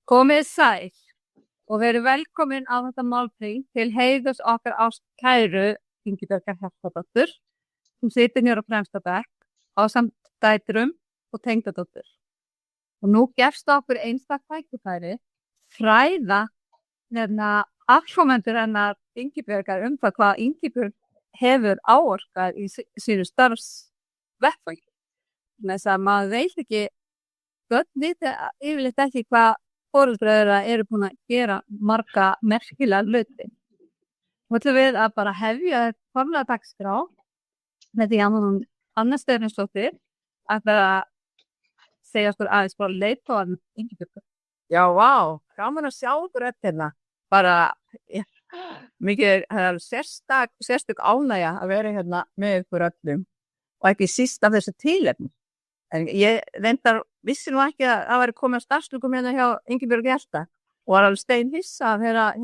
Komið sæl og verið velkomin á þetta málþing til heiðurs okkar ástkæru Ingibjargar Hjaltadóttur sem situr hér á fremsta bekk ásamt dætrum og tengdadóttur. Og nú gefst okkur einstakt tækifæri fræða afkomendur hennar Ingibjargar það hvað Ingibjörg hefur áorkað í sínu starfsvettvangi. Þess að maður veit ekki, börn vita yfirleitt ekki hvað foreldrar eru búin að gera marga merkilega hluti. Nú ætlum við að bara hefja formlega dagskrá með því að Anna Stefánsdóttir ætlar að segja okkur aðeins bara leiðtogann Ingibjörgu. Já, vá, gaman að sjá okkur hérna. Bara, mikið sérstök ánægja að vera hérna með ykkur öllum og ekki síst af þessu tilefni. En ég reyndar vissi nú ekki að það væri komið á starfslokum hérna hjá Ingibjörg Hjalta og var alveg steinhissa þegar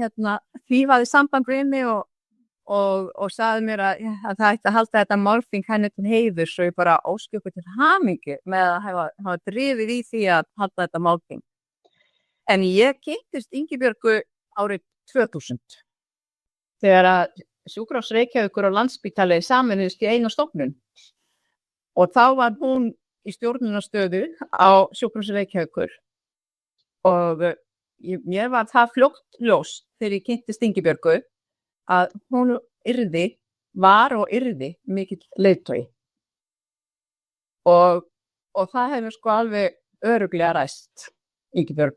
þýfaði samband við mig og sagði mér að það ætti að halda þetta málþing henni til heiðurs og ég bara óski okkur til hamingju með að hafa drifið í því að halda þetta málþing. En ég kynntist Ingibjörgu árið 2000 þegar að Sjúkrahús Reykjavíkur og Landspítali sameinuðust í eina stofnun og þá var hún í stjórnunarstöðu á Sjúkrahúsi Reykjavíkur og mér var það fljótt ljóst þegar ég kynntist Ingibjörgu að hún var og yrði mikill leiðtogi og það hefur sko alveg örugglega ræst Ingibjörg.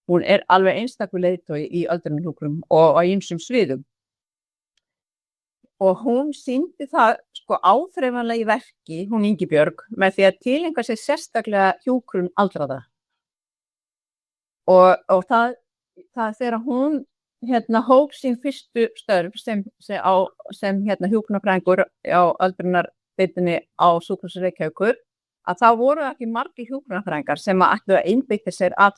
Hún alveg einstakur leiðtogi í öldrunarhjúkrum og á ýmsum sviðum. Og hún sýndi það sko áþreifanlega í verki, hún Ingibjörg, með því að tileinka sér sérstaklega hjúkrun aldraða. Og það þegar hún hóf sín fyrstu störf sem hjúkrunarfræðingur á öldrunardeildinni á Sjúkrahúsi Reykjavíkur, að þá voru ekki margir hjúkrunarfræðingar sem ætluðu að einbeita sér að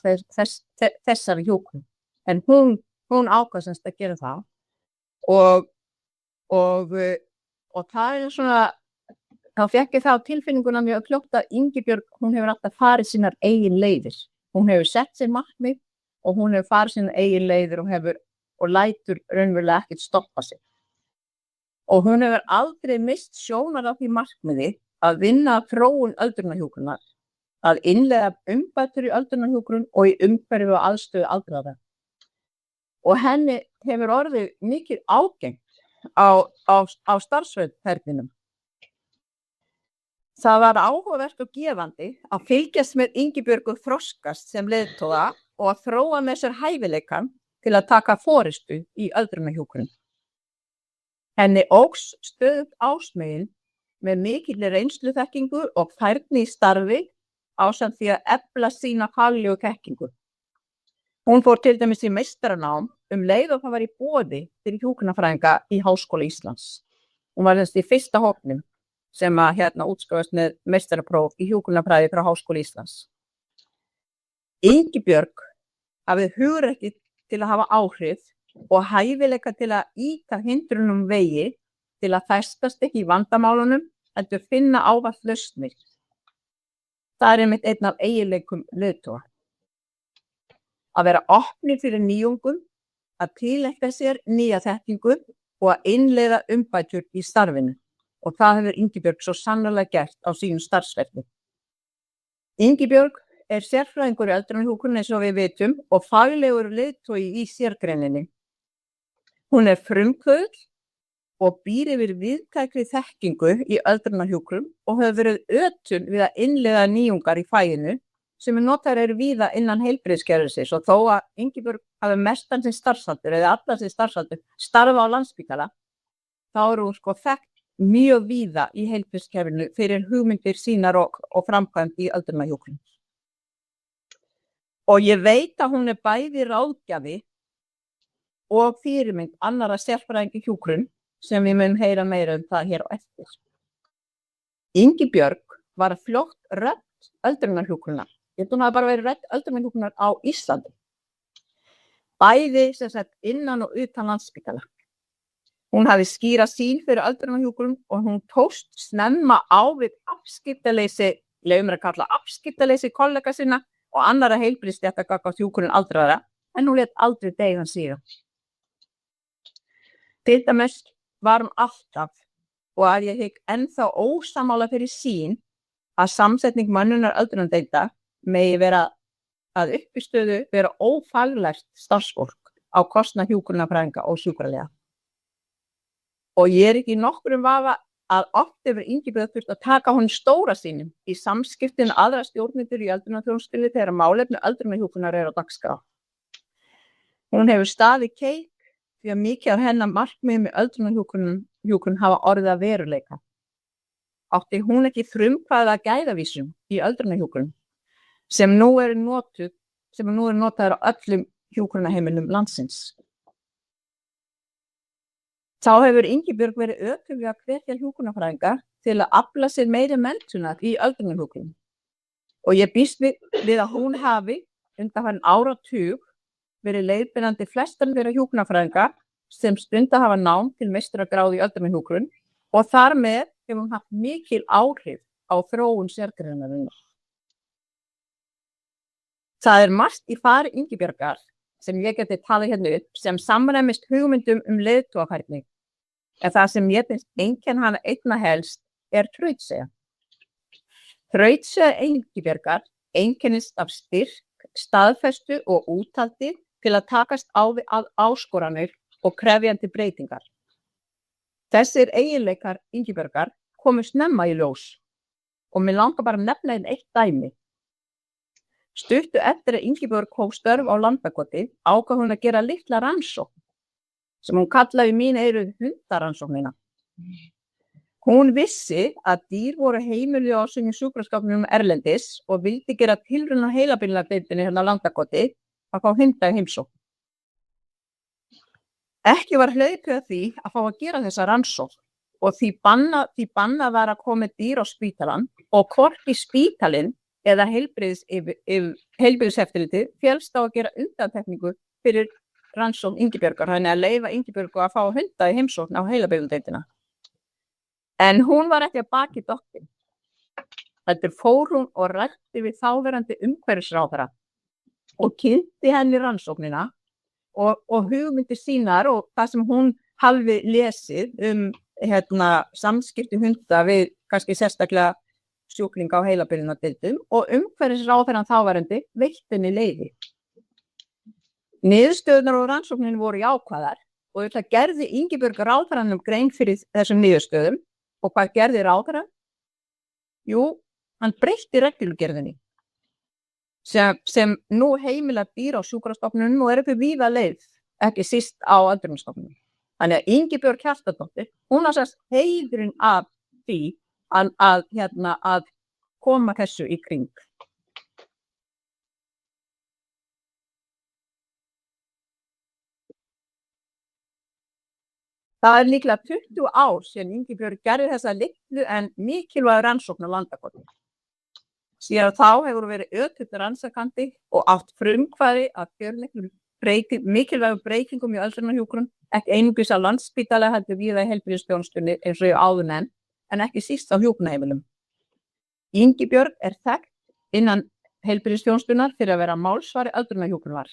þessari hjúkrun. En hún ákvað semst að gera það og það svona, þá fékk ég það á tilfinninguna mjög fljótt að Ingibjörg, hún hefur alltaf farið sínar eigin leiðir. Hún hefur sett sér markmið og hún hefur farið sínar eigin leiðir og lætur raunverulega ekkert stoppa sig. Og hún hefur aldrei mist sjónar á því markmiði að vinna þróun öldrunarhjúkrunar, að innleiða umbætur í öldrunarhjúkrun og í umhverfi og aðstöðu aldraðra. Og henni hefur orðið mikið ágengt á starfsferlinum. Það var áhugavert og gefandi að fylgjast með Ingibjörgu þroskast sem leiðtoga og að þróa með sér hæfileikann til að taka forystu í öldrunarhjúkrun. Henni óx stöðugt ásmegin með mikilli reynsluþekkingu og færni í starfi ásamt því að efla sína faglegu þekkingu. Hún fór til dæmis í meistaranám leið og það var í boði fyrir hjúkrunarfræðinga í Háskóla Íslands. Hún var í fyrsta hópnum sem að útskrifast með meistarapróf í hjúkrunarfræði frá Háskóla Íslands. Ingibjörg hafði hugrekki til að hafa áhrif og hæfileika til að ýta hindrunum vegi til að festast ekki í vandamálunum heldur finna ávallt lausnir. Það einmitt einn af eiginleikum leiðtoga. Að vera opnir fyrir nýjungum, að tileinka sér nýja þekkingu og að innleiða umbætur í starfinu. Og það hefur Ingibjörg svo sannarlega gert á sínum starfsferli. Ingibjörg sérfræðingur í öldrunarhjúkrun eins og við vitum og faglegur leiðtogi í sérgreininni. Hún frumkvöðull og býr yfir víðtækri þekkingu í öldrunarhjúkrum og hefur verið ötun við að innleiða nýjungar í faginu sem notaðar eru víða innan heilbrigðiskerfisins og þó að Ingibjörg hafi mestan sinn starfsaldur eða allan sinn starfsaldur starfa á Landspítala, þá hún sko þekkt mjög víða í heilbrigðiskerfinu fyrir hugmyndir sínar og framkvæmd í öldrunarhjúkrum. Og ég veit að hún bæði ráðgjafi og fyrirmynd annarra sérfræðinga í hjúkrun sem við munum heyra meira það hér á eftir. Ingibjörg var fljótt rödd öldrunarhjúkrunar. Ég held hún hafi bara verið rödd öldrunarhjúkrunar á Íslandi. Bæði sem sagt innan og utan Landspítala. Hún hafi skýra sýn fyrir öldrunarhjúkrum og hún tókst snemma á við afskiptaleysi kollega sinna og annarra heilbrigðisstétta gagnvart hjúkrun aldraðra, en hún lét aldrei deigan síga. Til dæmis var hún alltaf, og að ég hygg ennþá ósammála fyrir sín, að samsetning mönnunar öldrunardeilda megi vera að uppistöðu vera ófaglært starfsfólk á kostnað hjúkrunarfræðinga og sjúkraliða. Og ég ekki í nokkrum vafa að oft hefur Ingibjörg þurft að taka honum stóra sínum í samskiptin aðra stjórnendur í öldrunarþjónustunni þegar málefni öldrunarhjúkrunar á dagskrá. Hún hefur staðið keik því að mikið af hennar markmiðum með öldrunarhjúkrun hafa orðið að veruleika. Átti hún ekki frumkvæði að gæðavísum í öldrunarhjúkrun sem nú eru notaðar á öllum hjúkrunarheimilum landsins. Þá hefur Ingibjörg verið ötul við að hvetja hjúkrunarfræðinga til að afla sér meiri menntunar í öldrunarhjúkrun. Og ég býst við að hún hafi undanfarinn áratug verið leiðbeinandi flestan þeirra hjúkrunarfræðinga sem stunda hafa nám til meistaragráðu í öldrunarhjúkrun og þar með hefur hún haft mikil áhrif á þróun sérgreinarinnar. Það margt í fari Ingibjargar sem ég geti talið hérna upp sem samræmist hugmyndum leiðtogafærni. En það sem ég finnst einkenna hana einna helst þrautseigja. Þrautseigja Ingibjargar einkennist af styrk, staðfestu og úthaldi til að takast á við áskoranir og krefjandi breytingar. Þessir eiginleikar Ingibjargar komu snemma í ljós og mig langar bara að nefna eitt dæmi. Stuttu eftir að Ingibjörg hóf störf á Landakoti ákvað hún að gera litla rannsókn sem hún kallaði mín eyru hundarannsóknina. Hún vissi að dýr voru heimiluð á sumum sjúkraskapnum erlendis og vildi gera tilraun á heilabilunardeildinni hérna á Landakoti að fá hunda í heimsókn. Ekki var hlaupið að því að fá að gera þessa rannsókn og því bannað var að koma dýr á spítalann og hvorki spítalinn eða heilbrigðiseftirlitið féllst á að gera undantekningu fyrir rannsókn Ingibjargar, þannig að leyfa Ingibjörgu að fá hunda í heimsókn á heilabilunardeildina. En hún var ekki að baki doktin. Heldur fór hún og ræddi við þáverandi umhverfisráðherra og kynnti henni rannsóknina og hugmyndir sínar og það sem hún hafði lesið samskipti hunda við kannski sérstaklega sjúklinga á heilabilunardeildum og umhverfisráðherrann þáverandi veitti henni leyfi. Niðurstöðurnar og rannsóknin voru jákvæðar og þetta gerði Ingibjörg ráðherranum grein fyrir þessum niðurstöðum og hvað gerði ráðherrann? Jú, hann breytti reglugerðinni sem nú heimilar dýr á sjúkrastofnunum og upp víða leið, ekki síst á öldrunarstofnunum. Þannig að Ingibjörg Hjaltadóttir, hún á sérst heiðurinn af því að koma þessu í kring. Það líklega 20 ár síðan Ingibjörg gerði þessa litlu en mikilvægu rannsókn á Landakoti. Síðan þá hefur verið ötull rannsakandi og átt frumkvæði að gera mikilvægum breytingum í öldrunarhjúkrun, ekki einungis á Landspítala heldur víða í heilbrigðisþjónustunni eins og ég áður nefnt, en ekki síst á hjúkrunarheimilum. Ingibjörg þekkt innan heilbrigðisþjónustunnar fyrir að vera málsvari öldrunarhjúkrunar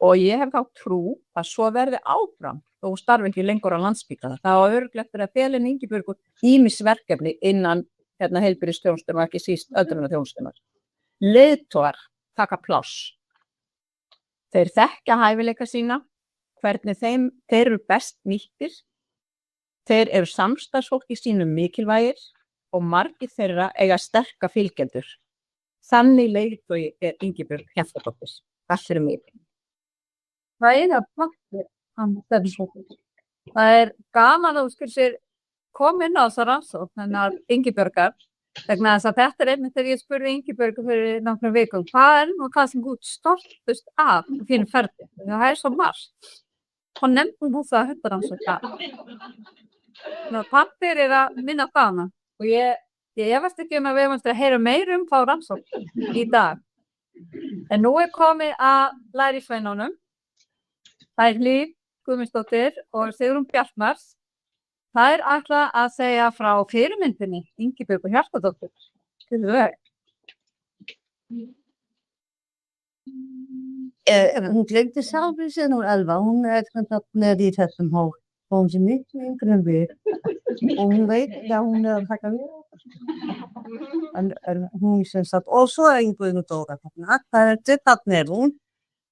og ég hef þá trú að svo verði áfram þó hún starfi ekki lengur á Landspítala. Það var örugglega eftir að fela Ingibjörgu ýmis verkefni innan heilbrigðisþjónustunnar og ekki síst öldrunarþjónustunnar. Leiðtogar taka pláss. Þeir þekkja hæfileika sína, hvernig þeir eru best nýttir. Þeir eru samstarfsfólki sínum mikilvægir og margir þeirra eiga sterka fylgjendur. Þannig leiðtogi Ingibjörg Hjaltadóttir. Takk fyrir mig. Það plattur hann stefnisfólk. Það gaman að þú skur sér koma inn á þessa rannsókn hennar Ingibjörgar vegna þess að þetta einmitt þegar ég spurði Ingibjörgu fyrir nokkrum vikum hvað nú það sem þú stoltust af þínu ferli. Það svo margt. Og nefndum hún það hundarannsókn. Pappir að minna á hana og ég efast ekki að við erum að heyra meira þá rannsókn í dag. En nú komið að lærisveinunum. Það Hlíf Guðmundsdóttir og Sigrún Bjartmars. Það ætla að segja frá fyrirmyndinni Ingibjörgu Hjaltadóttur. Hún glemdi sjálfri sér nú Elva, hún þarna í þessum hóp og hún sé miklu yngri en við og hún veit að hún að taka við en hún sem sagt, og svo Ingunn og Dóra þarna, þarna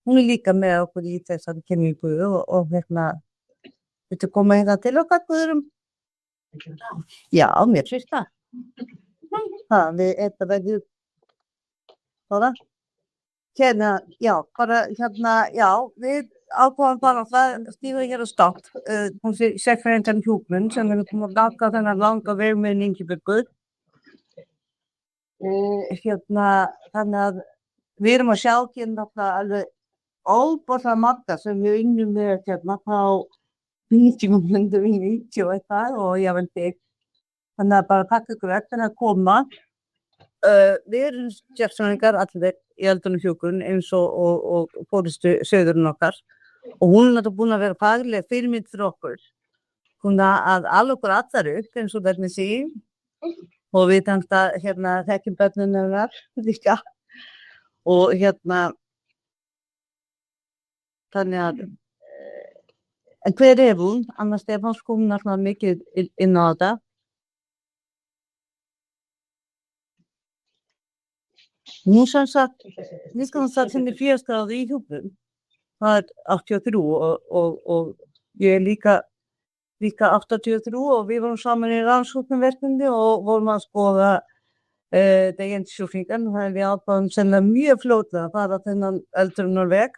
hún líka með okkur í þessari kynningu og viltu koma hérna til okkar Guðrún? Já, mér finnst það. Við þetta verður bara við ákváðum bara að stíga hér á stopp. Hún sé sérfræðingan hjúkrun sem er að ganga þennan langa veg með Ingibjörgu. Þannig að við erum að sjá hérna alveg óbúslega marga sem við unnum með hérna frá 1990 og eitthvað og ég veit ekki. Þannig að bara takk ykkur eftir að koma. Við erum sérfræðingar allir í öldrunarhjúkrun eins og fórustu söðurinn okkar og hún er búin að vera fagleg fyrirmynd fyrir okkur. Hún að ala okkur allar upp eins og börnin sín og við þekkjum börnin hennar líka og þannig að en hver er hún? Anna Stefáns kom náttúrulega mikið inn á þetta. Hún sem sagt, henni félskráði í hjúkrun, það er 83 og ég er líka 83 og við vorum saman í rannsóknarverkefni og vorum að skoða degjandisjúklingar, þannig að við ákváðum sennilega mjög fljótlega að fara þennan öldrunarveg.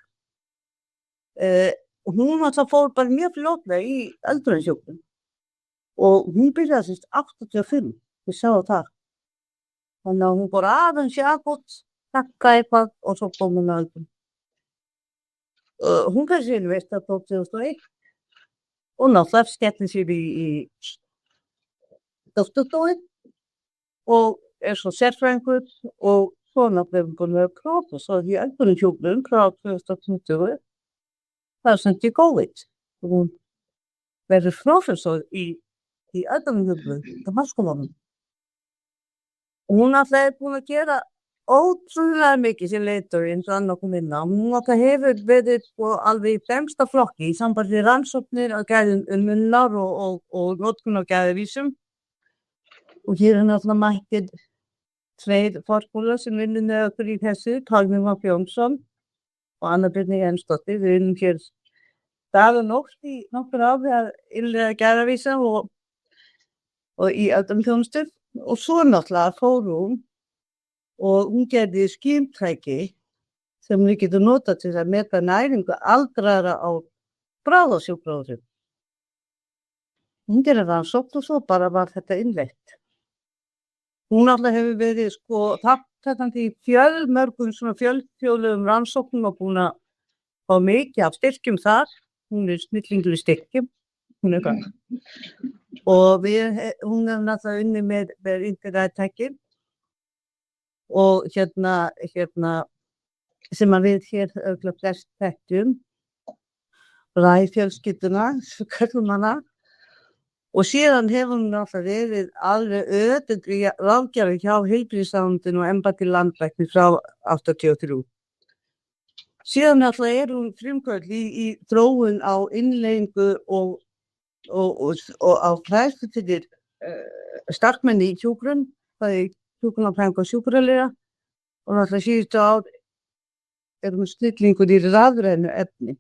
Hún fór bara mjög fljótlega í öldrunarhjúkrun og hún byrjaði sérst 85, við sjáum það. Þannig að hún fór aðeins í aðbútt, takka eitthvað og svo kom hún að öldrun. Hún fær sér Vestarpróf 2001 og náttúrulega skellir sér í doktorstofið og er svo sérfræðingur og svo náttúrulega búin að vera prófessor í öldrunarhjúkrun frá 2020. Það sendi COVID og hún verður prófessor í öldrunarhjúkrun á Háskólanum. Hún er búin að gera ótrúlega mikið sem leiðtogi eins og Anna kom inn á. Hún hefur verið alveg í fremsta flokki í sambandi við rannsóknir á gæðum umönnunar og notkun á gæðavísum. Og hér er náttúrulega mættir tveir forskólar sem vinnur með okkur í þessu, Torgny Már Jónsson og Anna Birna Jensdóttir. Við vinnum hér dag og nótt í nokkur ár við að innleiða gæðavísa og í öldrunarþjónustu. Og svo náttúrulega fór hún og hún gerði skynntæki sem við getum notað til að meta næringu aldraðra á bráðasjúkrahúsum. Hún gerði rannsókn og svo bara var þetta innleitt. Hún náttúrulega hefur verið þátttakandi í fjölmörgum fjölþjóðlegum rannsóknum og búin að fá mikið af styrkjum þar. Hún er snillingur í styrkjum. Hún er gæð. Og hún er náttúrulega unnið með internettæki og sem að við hér flest þekkjum, ræðfjölskylduna, svo kallum hana. Og síðan hefur hún náttúrulega verið alveg öðvitað ráðgjafi hjá heilbrigðisráðuneytinu og embætti landlæknis frá 83. Síðan náttúrulega er hún frumkvöld í þróun á innleiðingu og á fræðslu fyrir starfsmenn í hjúkrun, það er hjúkrunarfræðinga og sjúkraliða og náttúrulega síðustu ár erum við snillingur í rafrænu efni.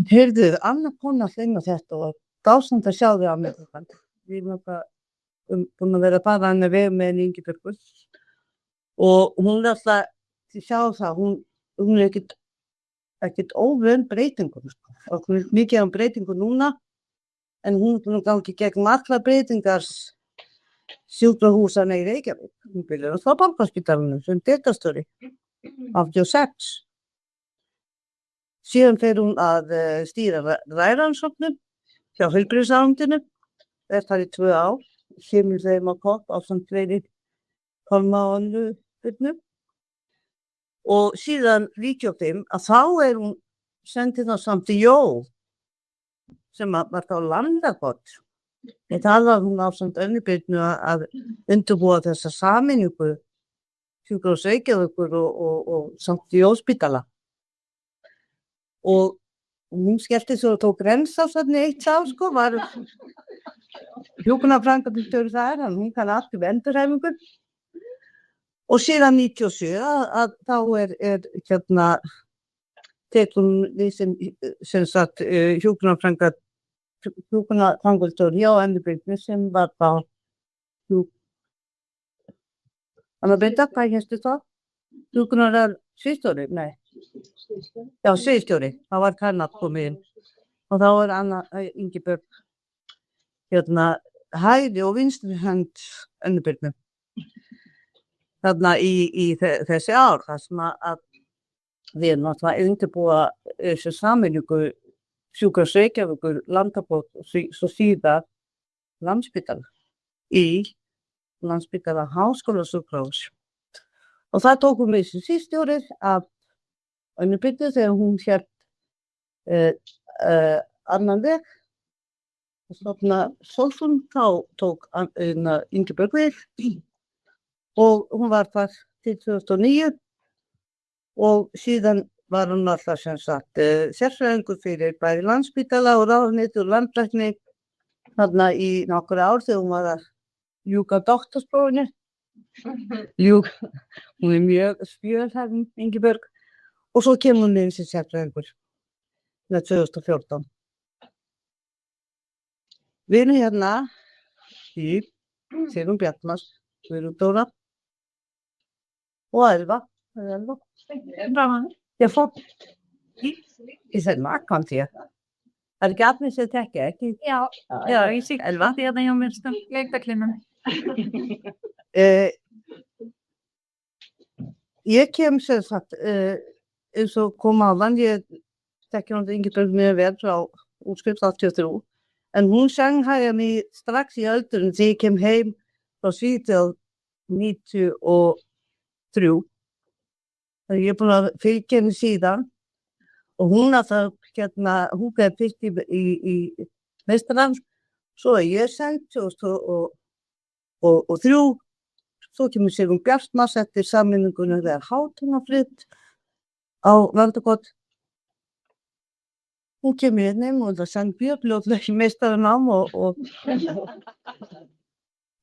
Heyrðu, Anna kom að hlengja þetta og dásamt að sjá þig á mig. Við erum búin að vera að fara hann að vega með Ingibjörgu og hún er alltaf til sjá það, hún er ekkert óvön breytingum. Og hún er mikið á breytingu núna, en hún er búin að gangi gegn margar breytingar sjúkrahúsanna í Reykjavík. Hún byrjar á Borgarspítalanum sem deildarstjóri 86. Síðan fer hún að stýra ræðrannsóknum hjá heilbrigðisráðuneytinu. Þar í 2 ár. Kemur þeim á kopp ásamt fleiri formannu. Og síðan 95 að þá er hún sendið þá samt í jól sem var þá landakott Ég talaði hún ásamt Önnu að undirbúa þessa sameiningu sjúkrahúss Reykjavíkur og samt Jóspítala. Og hún skellti svo og tók Grensásarni 1 ár, sko, var hjúkrunarfræðingastjóri þar, þannig hún kann allt endurhæfingu. Og síðan 97 að þá tekur hún við sem sagt hjúkrunarfræðingastjóri hjá Önnu Birnu sem var þá Anna Brynda, hvað hérstu það? Hjúkrunar sviðstjóri? Nei. Já, sviðstjóri. Það var Karnat komið inn. Og þá var Anna Ingibjörg hægri og vinstri hönd Önnu Birnu. Þarna í þessi ár, þar sem að við náttúrulega undirbúa þessu sameiningu sjúkrahúss Reykjavíkur, Landakot og svo síðar Landspítala í Landspítala Háskólasjúkrahús. Og það tókum við sem sviðstjóri af Önnu Birnu þegar hún hélt annan veg og stofna Sóltún, þá tók Ingibjörg við og hún var þar til 2009 og síðan var hún alltaf sem sagt sérfræðingur fyrir bæði Landspítala og ráðuneyti og landlækni þarna í nokkur ár þegar hún var að ljúka doktorsprófinu. Hún mjög spjölhæfn, Ingibjörg. Og svo kemur hún inn sem sérfræðingur með 2014. Við erum hérna í Sigrún Bjartmars, Guðrún Dóra og Elva. Elva? Jeg får i Danmark, kan jeg. Det ikke alt, hvis jeg tenker, ikke? Já, ég sé Elva? þetta hjá mér leiktaklinum. Ég kem sem sagt eins og kom áðan, ég þekki hún Ingibjörg mjög vel frá útskrift 83, en hún sjanghæði mig strax í öldrun þegar ég kem heim frá Svíþjóð 93. Þannig ég er búin að fylgja henni síðan og hún að það hún gæði fyrst í meistarann, svo ég sang 2003, svo kemur Sigrún Bjartmars eftir sameiningunni þegar Hátunafrið á Landakot. Hún kemur hérna og það sang björnljóðlega í meistaranám og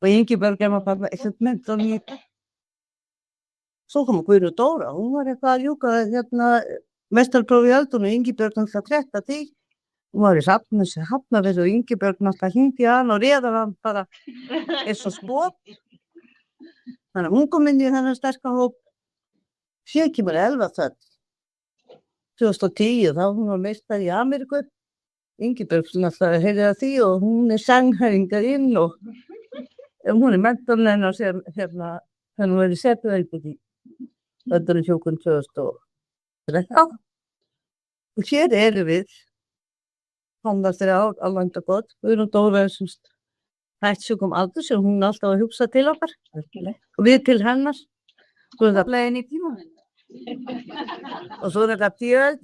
Ingibjörg bara ekkert mennt á mér. Svo kom Guðrún Dóra, hún var eitthvað að ljúka meistaraprófi í öldrun og Ingibjörg náttúrulega tretta því. Hún var í Hafnarfirði og Ingibjörg náttúrulega hringdi hann og réðar hann bara eins og spot. Þannig að hún kom inn í þennan sterka hóp. Síðan kemur Elva þar 2010, þá hún var meistari í Ameríku. Ingibjörg náttúrulega heyrði að því og hún sanghæringar inn og hún mentorinn hennar sem þannig hún verið sérfræðingur í öldrunarhjúkrun 2013. Og hér erum við, komast þér á Landakot, Guðrún Dóra hættsjúkum aldur sem hún alltaf að hugsa til okkar og við til hennar. Legin í tíma. Og svo þetta fjöld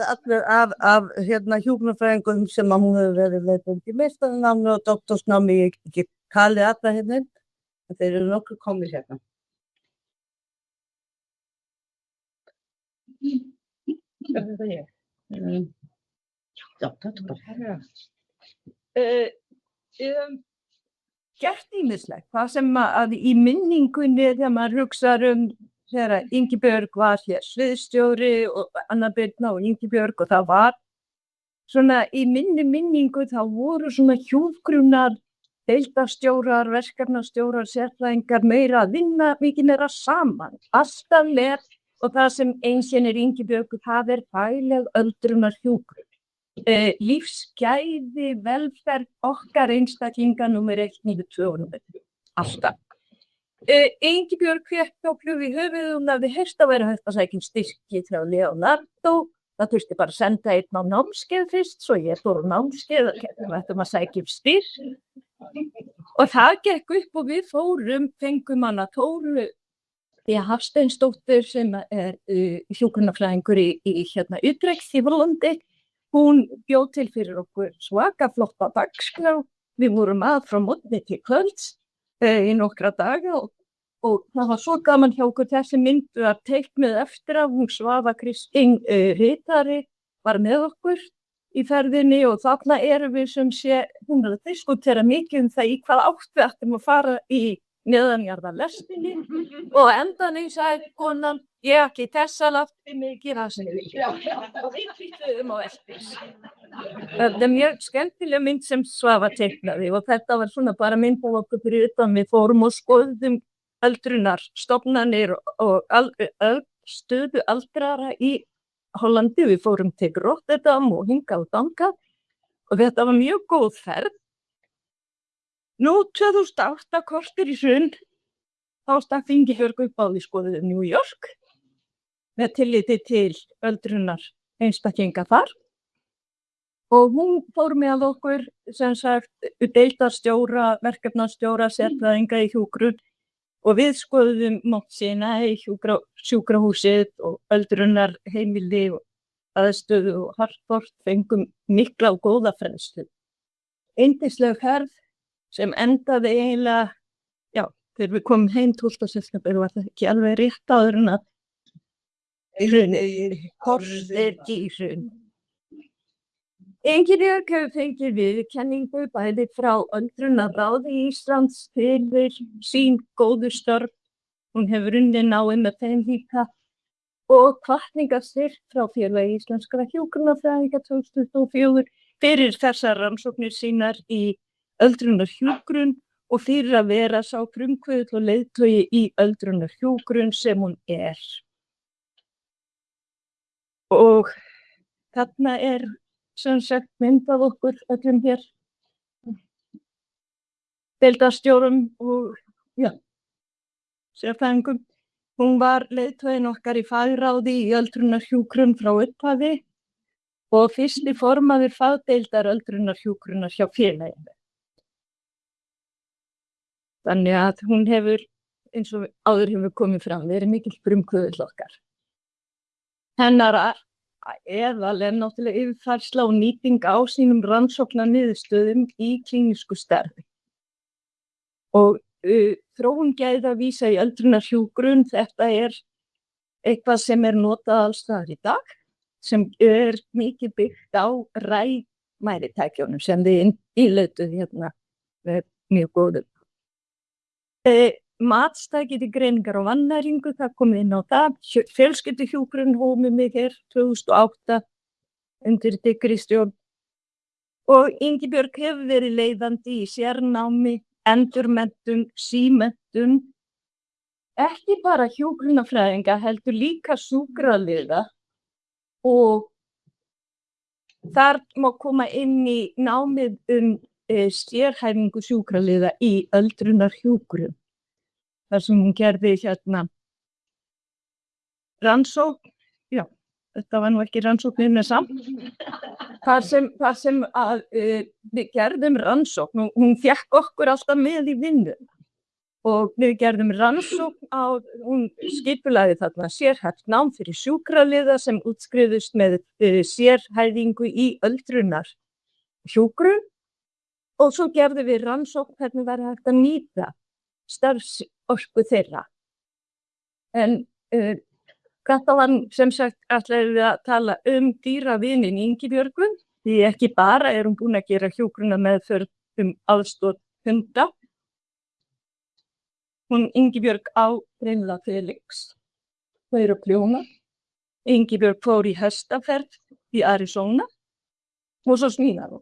allir af hjúkrunarfræðingum sem að hún hefur verið leiðandi í meistaranámi og doktorsnámi, ég ekki kalli alla hérna, en þeir eru nokkuð komið hérna. Það ég. Já, þetta bara. Gert ýmislegt, hvað sem að í minningunni þegar maður hugsar þegar Ingibjörg var hér sviðstjóri og Anna Birna og Ingibjörg og það var svona í minningu þá voru svona hjúkrunar, deildarstjórar, verkefnastjórar, sérfræðingar meira að vinna mikið meira saman, alltaf með og það sem einkennir Ingibjörg, það fagleg öldrunarhjúkrun. Lífsgæði, velferð okkar einstaklinga númer 1, 9, 2 og númer 3. Alltaf. Ingibjörg fékk þá plúf í höfuð hún hafði heyrt að vera hægt að sækja styrki frá Leonardo. Það þurfti bara að senda einn á námskeið fyrst, svo ég fór á námskeið og ættum að sækja styrk. Og það gekk upp og við fengum hana Þóru Hafsteinsdóttur sem hjúkrunarfræðingur í Utrecht í Hollandi. Hún bjóð til fyrir okkur svaka flotta dagskrá við vorum frá morgni til kvölds í nokkra daga og það var svo gaman hjá okkur þessi mynd var teiknuð eftir að hún Svava Kristín ritari var með okkur í ferðinni og þarna erum við sem sé, hún að diskutera mikið það í hvað átt við ættum að fara í neðanjarða lestinni og endanum sagði konan, ég ekki þessa lafti mig gera það sem ég vil. Og við flyttuðum á eftir. Það mjög skemmtileg mynd sem Svava teiknaði og þetta var svona bara mynd á okkur fyrir utan við fórum og skoðum öldrunar, stofnanir og stöðu aldrara í Hollandi, við fórum til Rotterdam og hingað og þangað og þetta var mjög góð ferð. Nú 2008 korter í hrun, þá stakk Ingibjörg upp á því skoðuðu New York með tilliti til öldrunar einstaklinga þar og hún fór með okkur sem sagt deildarstjóra, verkefnastjóra, sérfræðinga í hjúkrun og við skoðum Mótsina í sjúkrahúsið og öldrunar heimili og aðstöðu og Hartford fengum mikla og góða fræðslu. Yndisleg ferð sem endaði eiginlega, já, þegar við komum heim 12. september var það ekki alveg rétt áður en að korter í hrun. Ingibjörg hefur fengið viðurkenningu bæði frá öldrunarráði Íslands fyrir sín góðu störf. Hún hefur unnið náið með þeim líka og hvatningarstyrk frá Félagi íslenskra hjúkrunarfræðinga 2024 fyrir þessar rannsóknir sínar í öldrunarhjúkrun og fyrir að vera sá frumkvöðull og leiðtogi í öldrunarhjúkrun sem hún er. Og þarna sem sagt myndað okkur öllum hér deildarstjórum og sérfræðingum. Hún var leiðtoginn okkar í fagráði í öldrunarhjúkrun frá upphafi og fyrsti formaður fagdeildar öldrunarhjúkrunar hjá félaginu. Þannig að hún hefur, eins og áður hefur komið fram, verið mikill frumkvöðull okkar. Hennar eðal náttúrulega yfirfærsla og nýting á sínum rannsóknarniðurstöðum í klínísku starfi. Og þróun gæðavísa í öldrunarhjúkrun, þetta eitthvað sem notað alls staðar í dag, sem mikið byggt á ræmæritækjunum sem þið ílautuð hérna með mjög góðum. Matstæki til greiningar og vannæringu, það komið inn á það. Fjölskylduhjúkrun hófum við hér 2008 undir dyggri stjórn. Og Ingibjörg hefur verið leiðandi í sérnámi, endurmenntun, símenntun, ekki bara hjúkrunarfræðinga, heldur líka sjúkraliða og þar má koma inn í námið sérhæfingu sjúkraliða í öldrunarhjúkrun. Þar sem hún gerði hérna rannsókn, þetta var nú ekki rannsóknin með samt, þar sem að við gerðum rannsókn og hún fékk okkur alltaf með í vinnu og við gerðum rannsókn hún skipulagði þarna sérhæft nám fyrir sjúkraliða sem útskriðust með sérhæfingu í öldrunarhjúkrun og svo gerðum við rannsókn hvernig væri hægt að nýta starfsorku þeirra. En þetta var sem sagt ætlaði við að tala dýravinin Ingibjörgu, því ekki bara hún búin að gera hjúkrunarmeðferð aðstoð hunda. Hún Ingibjörg á greinilega Felix, þau eru að prjóna. Ingibjörg fór í hestaferð í Arizona og svo smíðar hún.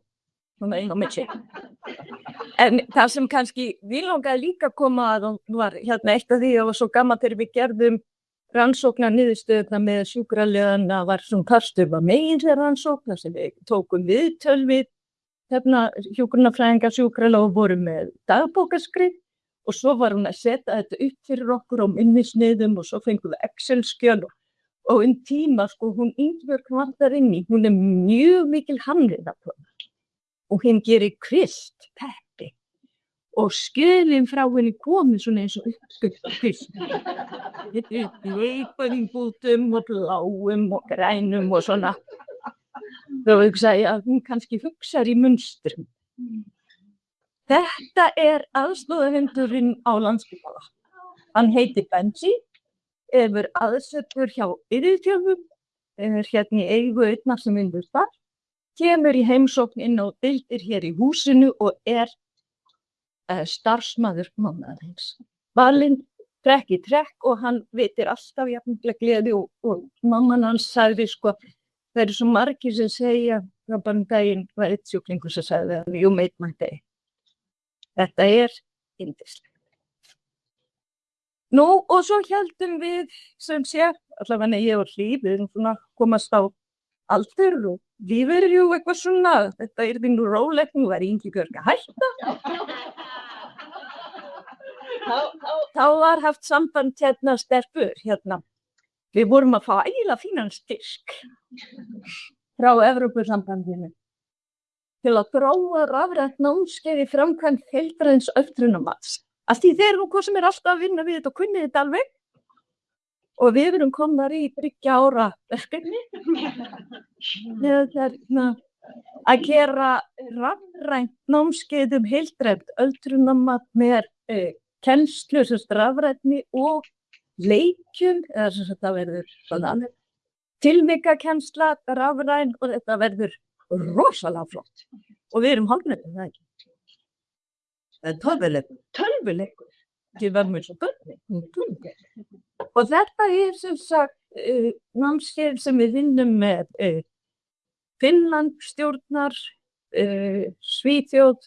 En það sem kannski við langaði líka að koma að var hérna eitt af því að var svo gaman þegar við gerðum rannsóknarniðurstöðuna með sjúkraliðana var svona partur af meginrannsókn þar sem við tókum viðtöl við hjúkrunarfræðinga sjúkraliða og vorum með dagbókarskrif og svo var hún að setja þetta upp fyrir okkur á minnismiðum og svo fengum við Excel-skjöl og tíma hún Ingibjörg vantar inn í, hún mjög mikil handriðakona. Og hinn gerir kvist, teppi og skjölin frá henni komið svona eins og uppskutt kvist. Þetta rauðbæðum bútum og bláum og grænum og svona. Þá hugsaði ég að hún kannski hugsar í munstrum. Þetta aðstoðarhundurinn á Landspítala. Hann heitir Benji, hefur aðsetur hjá Yrðfjörðum, hérna í eigu einnar sem vinnur þar, kemur í heimsókn inn á deildir hér í húsinu og starfsmaður mánaðarins. Valinn trekk í trekk og hann veitir alltaf jafnlega gleði og mamman hans sagði sko, það eru svo margir sem segja, það bara daginn var eitt sjúklingur sem sagði að you made my day. Þetta yndislegt. Nú og svo heldum við sem sé, allavega ég og Hlíf, við erum svona komast á aldur og lífið jú eitthvað svona, þetta yrði nú rólegt, nú var Ingibjörg að hætta. Þá var haft samband hérna stelpur, hérna. Við vorum að fá ægilega fínan styrk frá Evrópusambandinu til að þróa rafrænt námskeið í framkvæmd heildræns öftrunarmats. Af því þeir eru hvað sem alltaf að vinna við þetta og kunni þetta alveg. Og við erum komnar í 3 ára verkefni að gera rafrænt námskeið heildrænt öldrunarmat með kennslu, rafrænni og leikjum, eða sem þetta verður svona tilvikakennsla, rafræn og þetta verður rosalega flott. Og við erum hálfnefnir það ekki. Tölvuleikur. Ég var með svo börni. Og þetta sem sagt námskeið sem við vinnum með Finnland stjórnar, Svíþjóð,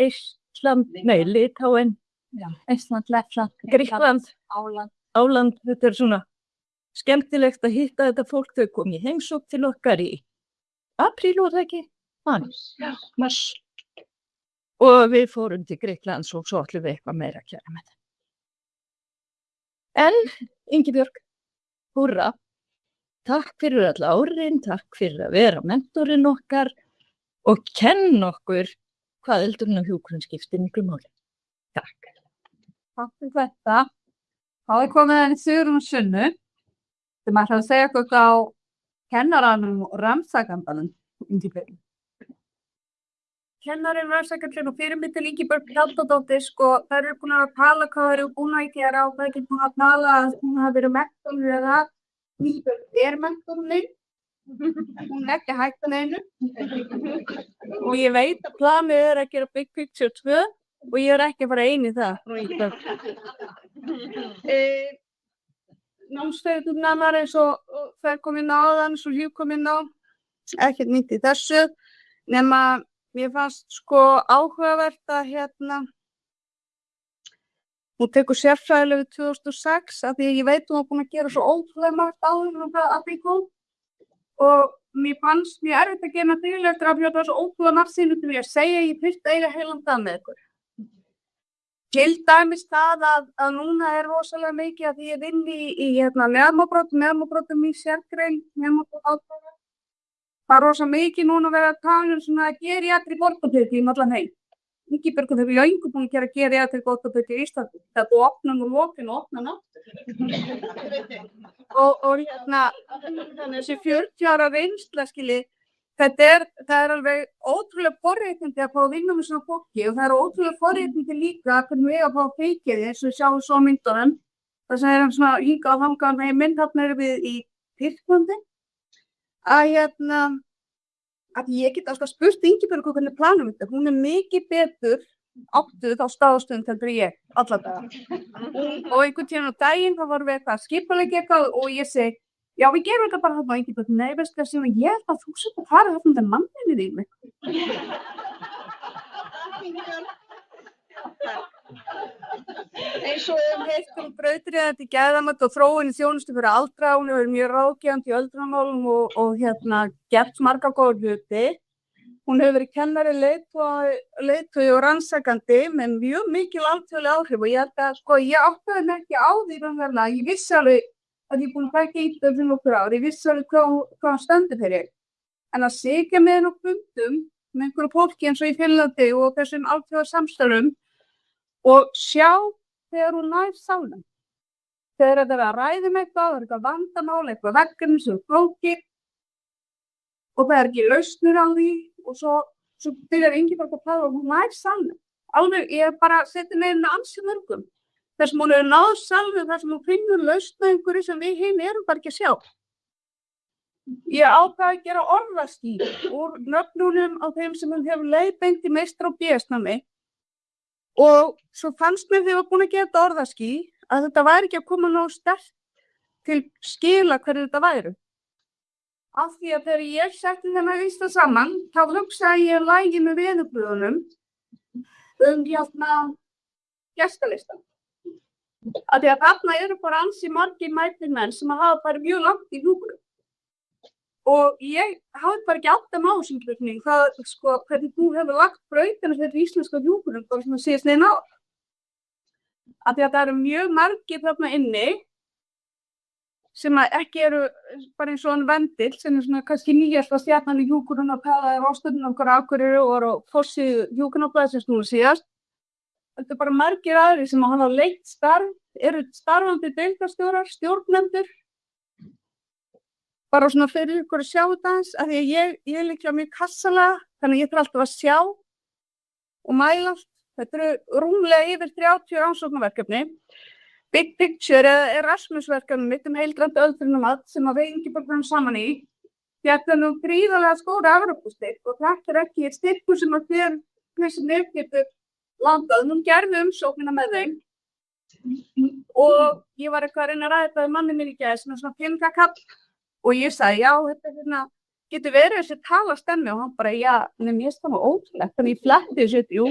Litáen, Ísland, Lettland, Grikkland, Áland. Þetta svona skemmtilegt að hitta þetta fólk. Þau kom í heimsókn til okkar í apríl og það ekki? Mars. Og við fórum til Grikklands og svo ætlum við eitthvað meira að gera með það. En Ingibjörg, húrra, takk fyrir alla árin, takk fyrir að vera mentorinn okkar og kenna okkur hvað öldrun og hjúkrun skiptir miklu máli. Takk. Takk fyrir þetta. Þá komið henni Sigrún og Sunnu sem ætla að segja okkur á kennaranum og rannsakendunum, Ingibjörg. Kennarinn, rannsakandinn og fyrirmyndin Ingibjörg Hjaltadóttir, sko, þær eru búin að tala hvað þær eru búin að gera og það er ekki búin að tala að hún hafi verið mentorinn eða Ingibjörg mentorinn. Hún ekki hægt að neinu. Og ég veit að planið að gera Big Picture 2 og ég ekki að fara ein í það. Námsfeyðum hennar eins og þær kom inn á áðan, svo Hlíf kom inn á, ekkert nýtt í þessu, nema mér fannst sko áhugavert að hún tekur sérfræðilega við 2006 af því að ég veit hún var búin að gera svo ótrúlega margt áður að því kom og mér fannst mjög erfitt að gera til eftir að það var svo ótrúlega margt sínu til að segja ég þurfti eiginlega heilan dag með ykkur. Til dæmis það að núna rosalega mikið að því ég vinn í neðmabrotum í sérgrein, neðmabrotum. Það rosa mikið núna að vera að tala svona að geriatri ortopedi í allan heim. Ingibjörg þau eru löngu búin að gera geriatri ortopedi í Íslandi. Það er opnan og lokin og opnan aftur. og þessi 40 ára reynsla skilji, það er alveg ótrúlega forréttindi að fá að vinna með svona fólki og það er ótrúlega forréttindi líka hvernig við að fá að feikja því eins og við sjáum svo myndunum. Það sem hann svona hingað og þangað með mynd þarna erum við í Tyrklandi. Að ég get alltaf spurt Ingibjörg hvernig planum þetta. Hún mikið betur áttuð á staðstöðum heldur ég alla daga. Og einhvern tímann á daginn þá varum við eitthvað að skipuleggja eitthvað og ég segi, já við gerum þetta bara þarna og Ingibjörg, nei veistu hvað sem ég held að þú sett að fara þarna með manninu þínu. Eins og við heitum brautriðandi geðamat og þróun í þjónustu fyrir aldra, hún hefur mjög ráðgefandi í öldrunarmálum og gert marga góða hluti. Hún hefur verið kennari, leiðtogi og rannsakandi með mjög mikil alþjóðleg áhrif og ég held að sko ég áttaði mig ekki á því raunverulega, ég vissi alveg að ég er búin að bækja í þetta fyrir nokkur ár, ég vissi alveg hvað hann stendur fyrir. En að sitja með henn og fundum með einhverju fólki eins og í Finnlandi og þessum alþjóða samstarfum og sjá þegar hún nær sálum. Þegar þetta er að ræða með eitthvað, það er eitthvað vandamál, eitthvað verkefni sem flókir og það er ekki lausnir á því og svo byrjar Ingibjörg að tala og hún nær sálum. alveg, ég bara seti neina ansi mörgum. Þess að hún hefur náð sjálfur þar sem hún finnur lausn á einhverju sem við hinn erum bara ekki að sjá. Ég ákvað að gera orðaský úr nöfnunum á þeim sem hún hefur leiðbeint í meistar- og BS-námi og svo fannst mér þegar ég var búin að gera þetta orðaský að þetta væri ekki að koma nógu sterkt til skila hverju þetta væru. Af því að þegar ég setti þennan lista saman, þá hugsaði ég lagi með veðurblöðunum gestalistan. Af því að þarna eru bara ansi margir mætir menn sem hafa bara mjög langt í hjúkrum. Og ég hafði bara ekki átt að þessum flutning, hvernig þú hefur lagt brautina fyrir íslenska hjúkrum bara sem að síðast neina á. Af því að það eru mjög margir þarna inni sem ekki eru bara eins og hann vendill, sem er svona kannski nýjasta stjarnan í hjúkrunarpæða eða ástöðun okkar Akureyri og eru á forsíðu hjúkrunarpæðsins núna síðast. Þetta er bara margir aðrir sem hafa leitt starf, eru starfandi deildarstjórar, stjórnendur, bara svona fyrir ykkur að sjá þetta aðeins, af því að ég er líklega mjög kassalega, þannig að ég þarf alltaf að sjá og mæla allt. Þetta eru rúmlega yfir 30 rannsóknarverkefni. Big Picture eða Erasmus-verkefni mitt heildrandi öldrunarmat sem að við Ingibjörg saman í. Þetta er nú gríðarlega stóra Evrópustyrk og þetta er ekki styrkur sem að hver sem getur landað. Nú gerði umsóknina með þeim og ég var eitthvað að reyna að ræða þetta við manni minn í gær sem er svona peningakall og ég sagði já, þetta getur verið þessi talastemmi og hann bara já, en mér finnst það nú ótrúlegt. Þannig ég fletti þessu, jú,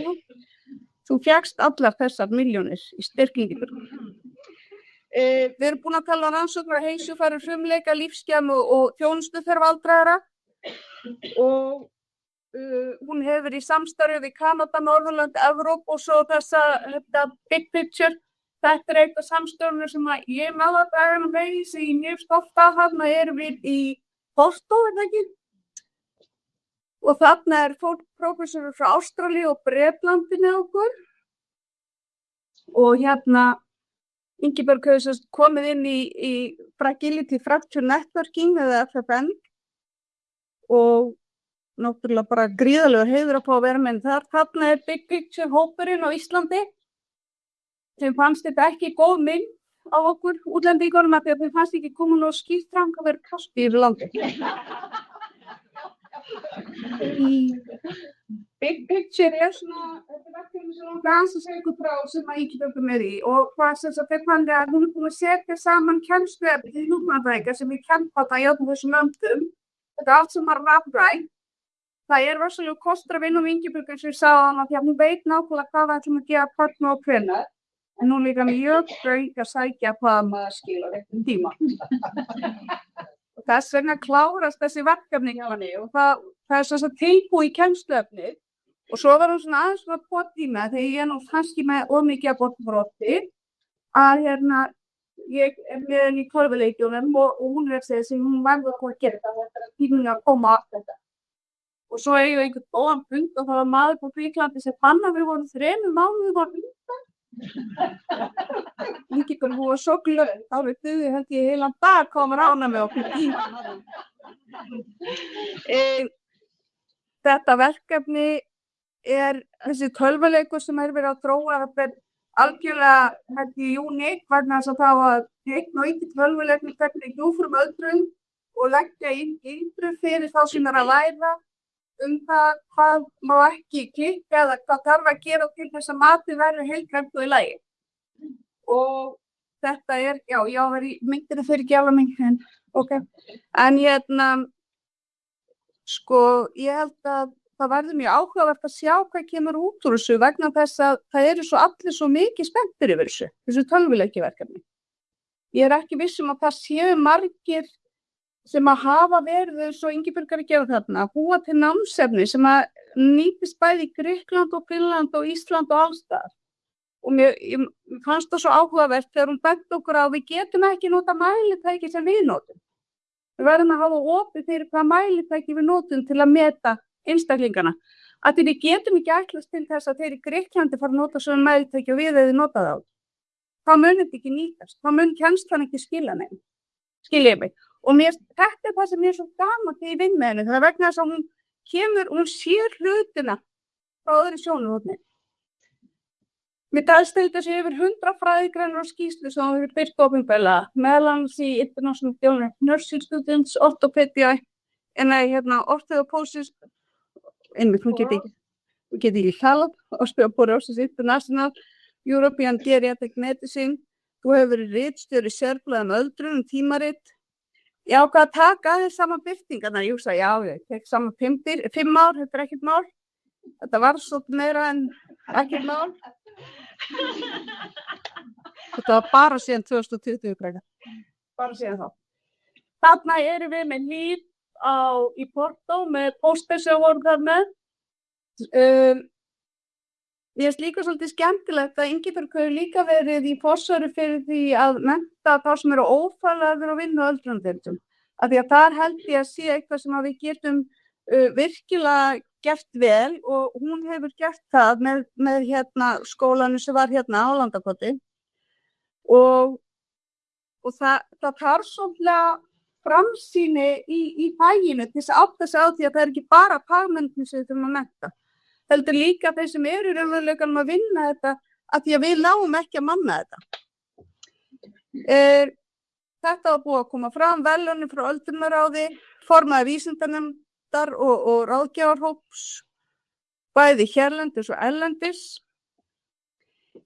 þú fékkst allar þessar milljónir í styrkingi. Við erum búin að tala um rannsóknir á heilsufari, frumleika, lífsgæðum og þjónustuþörf aldraðra og hún hefur verið í samstarfi við Kanada, Norðurlönd, Evrópu og svo þetta Big Picture. Þetta er eitthvað samstörnur sem að ég með að dagana vegi sem ég er mjög stolt af. Þarna erum við í Porto, ekki? Og þarna er prófessorar frá Ástralíu og Bretlandi með okkur. Og Ingibjörg hefur komið inn í Fragility Fracture Networking eða FFN og náttúrulega bara gríðarlegur heiður að fá að vera með þar. Þarna er Big Picture hópurinn á Íslandi. Þeim fannst þetta ekki góð mynd á okkur útlendingunum af því að þeim fannst ekki koma nógu skýrt fram hvað verður kast í landi. Big Picture er svona, þetta er verkefni sem hún gans að segja ykkur frá sem að Ingibjörg með í og hvað sem þeir fannst að hún er búin að setja saman kennsluefni í hjúkrunarfræðinga sem við kenna þetta í öllum þessum löndum. Þetta er allt sem er rafrænt. Það er rosalega kostur að vinna um Ingibjörg eins og ég sagði hana því að hún veit nákvæmlega hvað við ætlum að gera partner og hvenær. En hún líka mjög ströng að sækja hvað maður skilur réttum tíma. Og þess vegna klárast þessi verkefni hjá henni og það er svona tilbúið í kennsluefni og svo var hún svona aðeins svona pottíma þegar ég er nú kannski með ómikið að botnbroti að ég er með henni í tölvuleikjunum og hún er að segja sem hún verður að gera þetta er tíminn að koma að þetta. Og svo ég einhvern góðan punkt og það var maður på Víklandi sem fann að við vorum 3 mánuði var undan. Ingibjörg, hún var svo glöð, þá við duði held ég heilan dag komur ána með okkur Þetta verkefni er þessi tölvuleikur sem er verið að þróa, þetta er algjörlega held ég uník vegna þess að það var teikn og ekki tölvuleikur hvernig hjúfrum öldrun og leggja inn yndru fyrir þá sem er að læra það hvað má ekki klikka eða hvað þarf að gera til þess að matið verður heilrænt og í lagi. Og þetta er, já, ég var í myndinu fyrir gæla mig, en ég held að það verður mjög áhugavert að sjá hvað kemur út úr þessu vegna þess að það eru svo allir svo mikið spenntir yfir þessu tölvuleikjaverkefni. Ég er ekki viss um að það séu margir sem að hafa verið eins og Ingibjörg er að gera þarna, búa til námsefni sem að nýtist bæði í Grikkland og Finnland og Ísland og alls staðar. Og mér fannst það svo áhugavert þegar hún benti okkur á við getum ekki nota mælitæki sem við notum. Við verðum að hafa opið fyrir hvað mælitæki við notum til að meta einstaklingana. Að við getum ekki ætlast til þess að þeir í Grikklandi fara að nota svona mælitæki og við hefði notað á. Þá mun þetta ekki nýtast, þá mun kennslan ekki skilja mig. Og þetta er það sem er svo gaman þegar ég vinn með henni. Það er vegna þess að hún sér hlutina frá öðru sjónarhorni. Mér dælst til þessi yfir 100 fræðigreinar og skýrslu sem hafa verið birt opinberlega, meðal annars í International Journal of Nursing Students, Orthopedia, Orthoposis, einmitt, hún geti ekki Help, Osteoporosis International, European Geriatric Medicine, þú hefur verið ritstjóri sérblaða öldrun tímarit. Ég ákvað að taka aðeins saman birtingarnar, ég hugsa, ég tek saman 5 ár, þetta ekkert mál. Þetta var svolítið meira en ekkert mál. Þetta var bara síðan 2020 frekar. Bara síðan þá. Þarna erum við með Líf í Porto með póster sem voru þar með. Mér finnst líka svolítið skemmtilegt að Ingibjörg hefur líka verið í forsvari fyrir því að mennta þá sem eru ófælaðir og vinna á öldrunardeildum. Af því að þar held ég að sé eitthvað sem við getum virkilega gert vel og hún hefur gert það með skólanum sem var á Landakoti og það þarf svolítið framsýni í faginu til þess að átta sig á því að það ekki bara fagmennirnir sem við þurfum að mennta. Heldur líka þeir sem eru í raunveruleikanum að vinna þetta af því að við náum ekki að manna þetta. Þetta var búið að koma fram, verðlaunin frá öldrunarráði, formaður vísindanefndar og ráðgjafarhóps, bæði hérlendis og erlendis.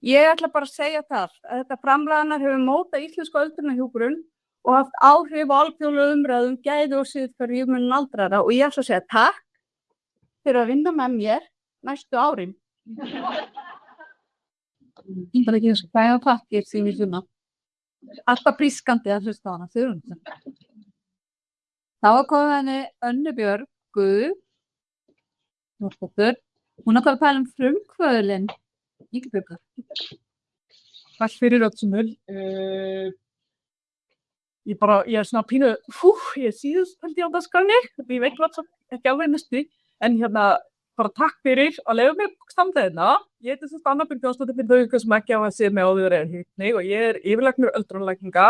Ég ætla bara að segja það að þetta framlagannar hefur mótað íslensku öldrunarhjúkrun og haft áhrif á alþjóðlega umræðu gæði og siðferði í munum aldraðra og ég ætla að segja takk fyrir að vinna með mér næstu árin. Ég bara ekki þessu hvað takkir því við svona. Alltaf prískandi að hlusta á hana þurrum. Þá komið henni Önnu Björg Guð. Hún ætlar að tala frumkvöðlinn. Ingibjörg. Takk fyrir Öllsumul. Ég svona pínu, ég síðust held ég á dagskránni. Ég veit ekki alveg næstu. En bara takk fyrir að leyfa mig standa hérna. Ég heiti sem Anna Björg Jónsdóttir fyrir þau sem ekki hafa séð mig áður en hérna og ég yfirlæknir öldrunarlækninga.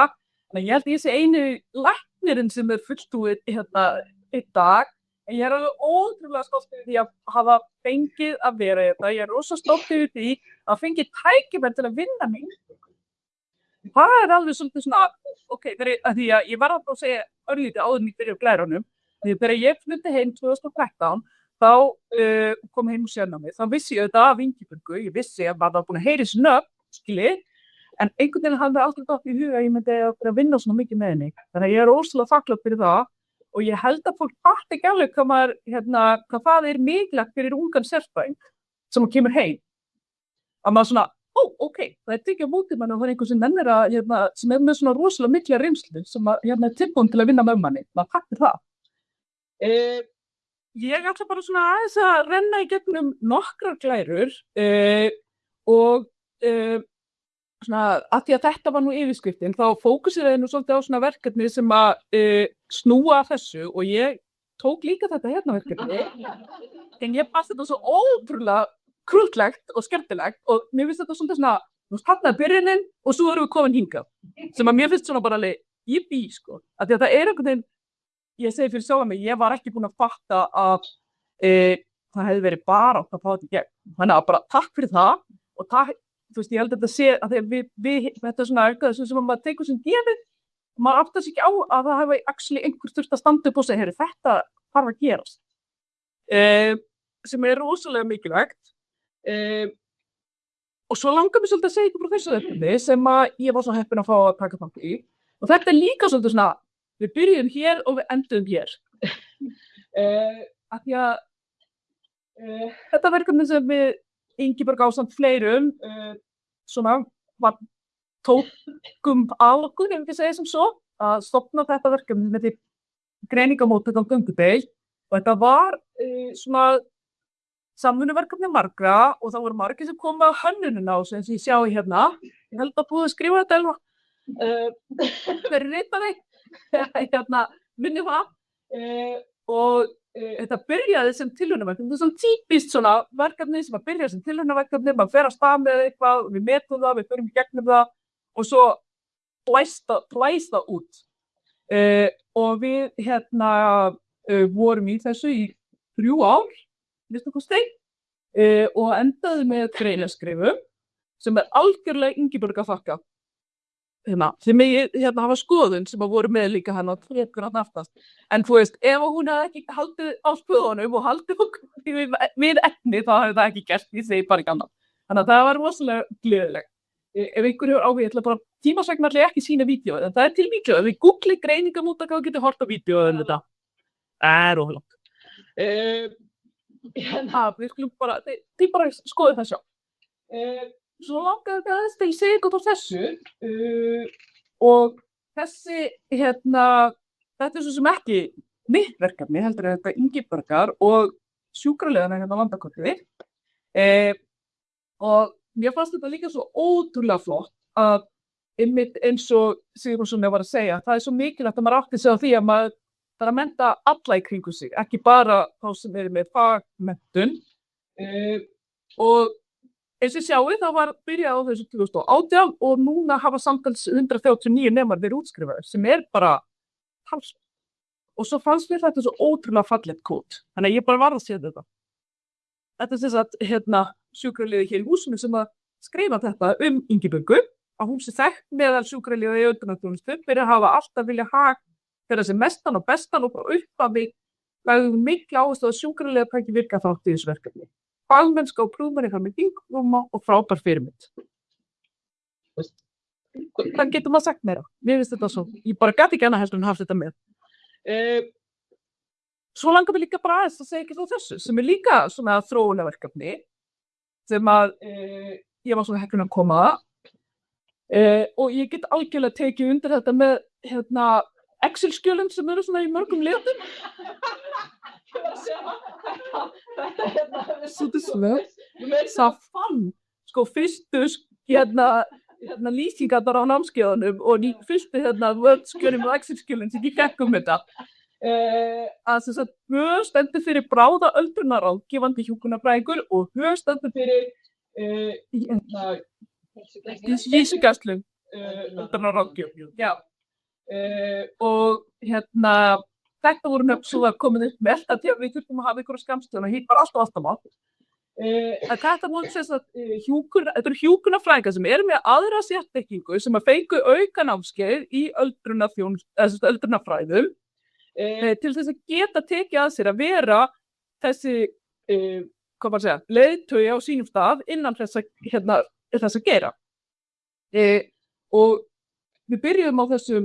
Þannig ég held ég sé einu læknirinn sem fulltrúið í dag. En ég alveg ótrúlega stolt yfir því að hafa fengið að vera þetta. Ég rosa stolt yfir því að fengið tækifæri til að vinna mig. Það alveg svolítið svona, því að ég var að segja örlítið áður en ég byrjaði á glærunum. Þegar ég flutti heim 2013, þá kom heim og sérnámið. Þá vissi ég auðvitað af Ingibjörgu, ég vissi að maður var búin að heyra þessu nöfn, skilið, en einhvern veginn hafði aldrei dottið í huga að ég myndi að vinna svona mikið með henni. Þannig að ég er ótrúlega þakklát fyrir það og ég held að fólk fatt ekki alveg hvað það er mikilvægt fyrir ungan sérfræðing sem kemur heim. Að maður svona, það er tekið á móti manni og það er einhver sem nennir að, sem er með svona rosalega mikla reynslu sem er tilbúin til að vinna með manni. Maður takk fyrir það. Ég ætla bara svona aðeins að renna í gegnum nokkrar glærur og svona að því að þetta var nú yfirskriftin þá fókuseraði nú svolítið á svona verkefni sem að snúa þessu og ég tók líka þetta verkefni en ég fannst þetta svo ótrúlega krúttlegt og skemmtilegt og mér finnst þetta svolítið svona þarna er byrjunin og svo erum við komin hingað sem að mér finnst svona bara alveg að því að það er einhvern veginn ég segi fyrir sjálfa mig, ég var ekki búin að fatta að það hefði verið bara að fá þetta í gegn. Þannig að bara takk fyrir það og takk, þú veist, ég held að þetta sé að þetta er svona eitthvað sem maður tekur sem gefið og maður áttar sig ekki á að það hefði actually einhver þurft að standa upp og segja, þetta þarf að gerast. Sem er rosalega mikilvægt. Og svo langar mér svolítið að segja ykkur frá þessu verkefni sem að ég var svo heppin að fá að taka þátt í. Og þetta er líka svolítið svona við byrjum hér og við endum hér. Af því að þetta verkefni sem við Ingibjörg ásamt fleirum svona tókum að okkur, ef ekki segja sem svo, að stofna þetta verkefni með því greiningamóttaka á göngudeild og þetta var svona samvinnuverkefni margra og það voru margir sem komu að hönnunina á sem ég sjá hérna. Ég held að búið að skrifa þetta Elva. Hver er ritaði? Minni það og þetta byrjaði sem tilraunaverkefni, þetta er svona típist svona verkefni sem að byrja sem tilraunaverkefni, maður fer að stað með eitthvað, við metum það, við förum í gegnum það og svo blæst það út og við vorum í þessu í 3 ár, og endaði með greinaskrifum sem algjörlega Ingibjörg að þakka. Sem ég hafa skoðun sem að voru með líka hann á trékur hann aftast. En þú veist, ef hún hefði ekki haldið á spöðunum og haldið við efni, þá hefði það ekki gert, ég segi bara ekki annað. Þannig að það var rosalega gleðilegt. Ef einhver hefur áhuga, ég ætla bara tímasvegna allir ekki sína vídeo, en það er til vídeo. Ef við googlið greiningamóttaka og getið hort á vídeo en þetta. Það er óhuglangt. Við skulum bara, þið bara skoðið það sjá. Svo langaði þetta aðeins til að segja eitthvað á þessu og þessi, þetta svo sem ekki mitt verkefni, heldur þetta Ingibjargar og sjúkraliðana á Landakorti. Og mér fannst þetta líka svo ótrúlega flott að einmitt eins og Sigurðsson var að segja, það er svo mikilvægt að maður átti sig á því að maður þarf að mennta alla í kringu sig, ekki bara þá sem eru með fagmenntun. Og eins og sjáu, það var byrjað á þessu 2018 og núna hafa samtals 139 nemar verið útskrifaðir, sem er bara talsvert. Og svo fannst mér þetta svo ótrúlega fallegt kót, þannig að ég bara varð að séð þetta. Þetta er þess að sjúkraliði hér í húsinu sem að skrifa þetta Ingibjörgu, að hún sé þekkt meðal sjúkraliða í öldrunarþjónustu fyrir að hafa alltaf vilja hag fyrir þessi mestan og bestan og bara upp að mig lagði mikla áherslu að sjúkraliða taki virka þátt í þessu verkefni. Fagmennska og prúfmenni fram með þingrúma og frábær fyrirmynd. Það getur maður sagt meira. Mér finnst þetta svo. Ég bara gæti ekki annað heldur en haft þetta með. Svo langar við líka bara aðeins að segja ekki frá þessu, sem er líka svona þróunarverkefni, sem að ég var svo heppin að koma að. Og ég get algjörlega tekið undir þetta með Excel-skjölum sem eru svona í mörgum litum. Það fann sko fyrstu lýsingarnar á námskeiðunum og fyrstu Word-skjölum og Excel-skjölum sem ég gegnum þetta. Að þess að H stendur fyrir bráða öldrunarráðgefandi hjúkrunarfræðingur og H stendur fyrir heilsugæslu öldrunarráðgjöf. Já. Og þetta voru nöfn svo að komið upp með að við þurfum að hafa einhverja skammstöðun og hitt var alltaf mál. Þetta voru þetta eru hjúkrunarfræðingar sem eru með aðra sérþekkingu sem að fengu auka námskeið í öldrunarfræðum til þess að geta tekið að sér að vera þessi leiðtogi á sínum stað innan þess að gera. Og við byrjuðum á þessum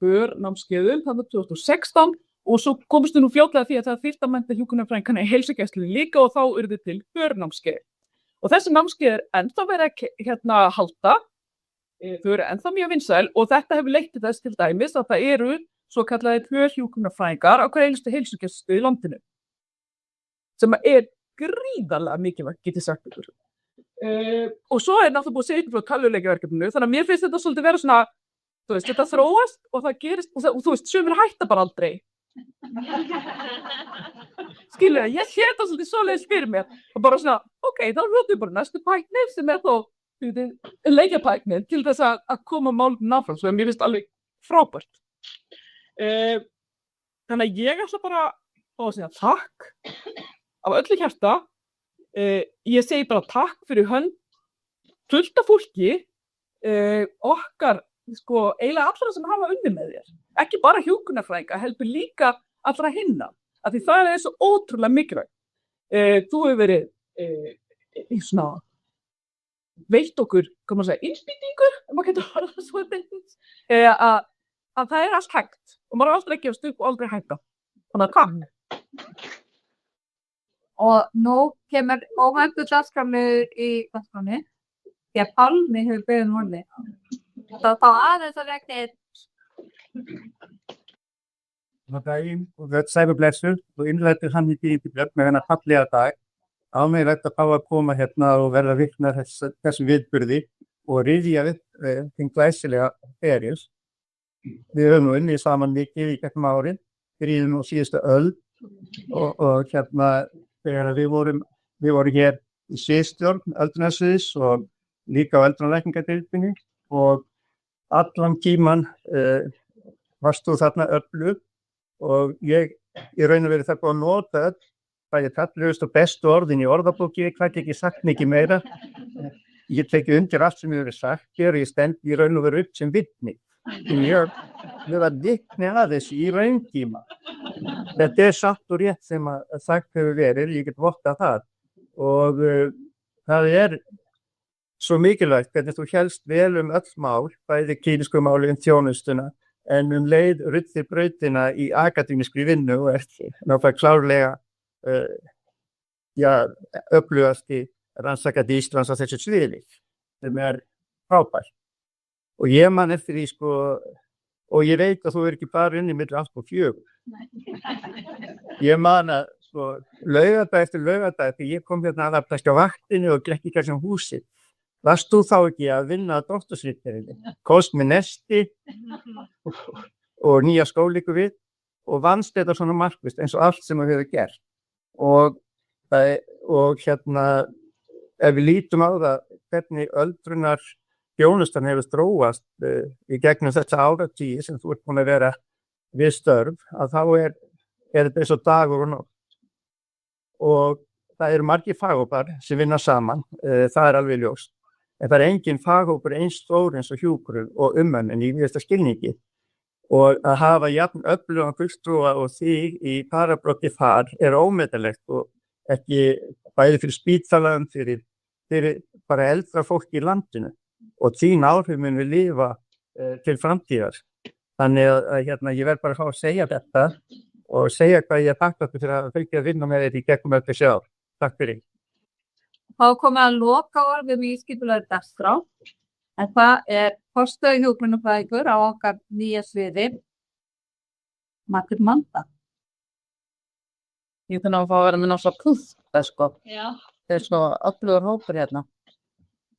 BÖR-námskeiðum þannig 2016 og svo komumst við nú fljótlega því að það þyrfti að mennta hjúkrunarfræðingana í heilsugæslunni líka og þá urðu til BÖR-námskeið. Og þessi námskeið er ennþá verið að halda, þau eru ennþá mjög vinsæl og þetta hefur leitt til þess til dæmis að það eru svo kallaðir BÖR-hjúkrunarfræðingar á hverju einustu heilsugæslustöð í landinu. Sem er gríðarlega mikilvægt, getið sagt ykkur. Og svo er náttúrulega búið að segja ykkur frá tölvuleikjaverkefninu, þannig að mér finnst þetta svolítið vera svona, þú veist, þetta þróast og það gerist, og þú veist, sumir hætta bara aldrei. Skilur það, ég sé þetta svolítið svoleiðis fyrir mér og bara svona, ok, þá notum við bara næstu pæknir sem er þó leikjapæknir til þess að koma málum áfram, svo mér finnst alveg frábært. Þannig að ég ætla bara að segja takk af öllu hjarta. Ég segi bara takk fyrir hönd fullt af fólki okkar, sko, eiginlega allra sem hafa unnið með þér. Ekki bara hjúkrunarfræðinga, heldur líka allra hinna, af því það er svo ótrúlega mikilvægt. Þú hefur verið í svona, veitt okkur, hvað maður segja, innspýtingur, maður getur að það svo að það er allt hægt og maður aldrei gefast upp og aldrei hætta. Þannig að takk. Og nú kemur óvæntur dagskrárliður í dagskránni, því að Pálmi hefur beðið orðið. Það þá aðeins að vegna einn. Góðan daginn og verð sæl og blessuð og innrættir hann í Ingibjörg með hennar fallega dag. Ánægjulegt að fá að koma hérna og verða vitni að þessum viðburði og rifja upp þinn glæsilega feril. Við höfum nú unnið saman mikið í gegnum árin, fyrir nú síðustu öld og hérna þegar við vorum hér í sviðsstjórn öldrunarsviðs og líka á öldrunarlækningadeildinni og allan tímann varst þú þarna öflug og ég í raun og veru það búið að nota það er fallegust og bestu orðin í orðabóki, ég hvætti ekki sagt mikið meira ég teki undir allt sem hefur verið sagt hér, ég stend í raun og veru upp sem vitni. Ég var vitni að þessu í rauntíma. Þetta satt og rétt sem að sagt hefur verið, ég get vottað það. Og það svo mikilvægt hvernig þú hélst vel öll mál, bæði klínísku máli þjónustuna, en leið ruddir brautina í akademískri vinnu og náttúrulega klárlega öflugasti rannsakandi Íslands á þessu sviði, sem frábært. Og ég man eftir því og ég veit að þú ekki bara inni milli 8 og 4. Ég man að laugardag eftir laugardag, þegar ég kom hérna aðalplæst á vaktinni og gekk í kannski húsið, varst þú þá ekki að vinna að doktorsritgerðinni? Komst með nesti og nýja skóliku við og vannst þetta svona markvisst eins og allt sem þú hefur gert. Og ef við lítum á það hvernig öldrunar þjónustan hefur þróast í gegnum þetta áratugi sem þú búin að vera við störf, að þá þetta eins og dagur og nótt. Og það eru margir faghópar sem vinna saman, það alveg ljóst. En það engin faghópur eins stór eins og hjúkrun og umönnun í víðasta skilningi. Og að hafa jafn öflugan fulltrúa og þig í parabroti þar ómetanlegt og ekki bæði fyrir spítalanum, fyrir bara eldra fólk í landinu og þín áhrif mun við lifa til framtíðar. Þannig að ég verð bara að fá að segja þetta og segja hvað ég þakka fyrir að fylgja að vinna með þetta í gegnum öll þessi ár. Takk fyrir. Þá komið að loka orðum í skipulagðri dagskrá. En það forstöðu hjúkrunarfræðingur á okkar nýja sviði, Margrét Manda. Ég kunni að fá að vera með náttúrulega sko. Já. Það svo öflugur hópur hérna.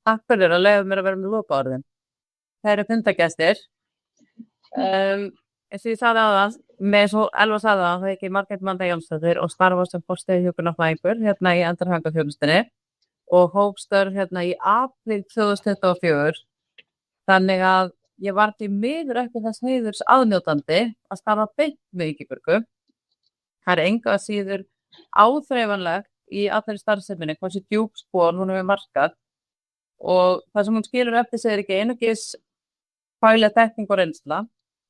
Takk fyrir að leyfa mér að vera með lokaorðin. Það eru fundagestir. Eins og ég sagði áðan, með svo Elva sagði það ekki Margrét Manda Jónsdóttir og starfa sem forstöðu hjúkrunarfræðingur hérna í endurhæfingarþjónustunni og hópstörf hérna í apríl 2024. Þannig að ég var því miður ekki þess heiðurs aðnjótandi að starfa beint með Ingibjörgu. Það engu að síður áþreifanlegt í allri starfseminni, hversu djúp spor hún hefur markað og það sem hún skilur eftir sig ekki einungis fagleg þekking og reynsla,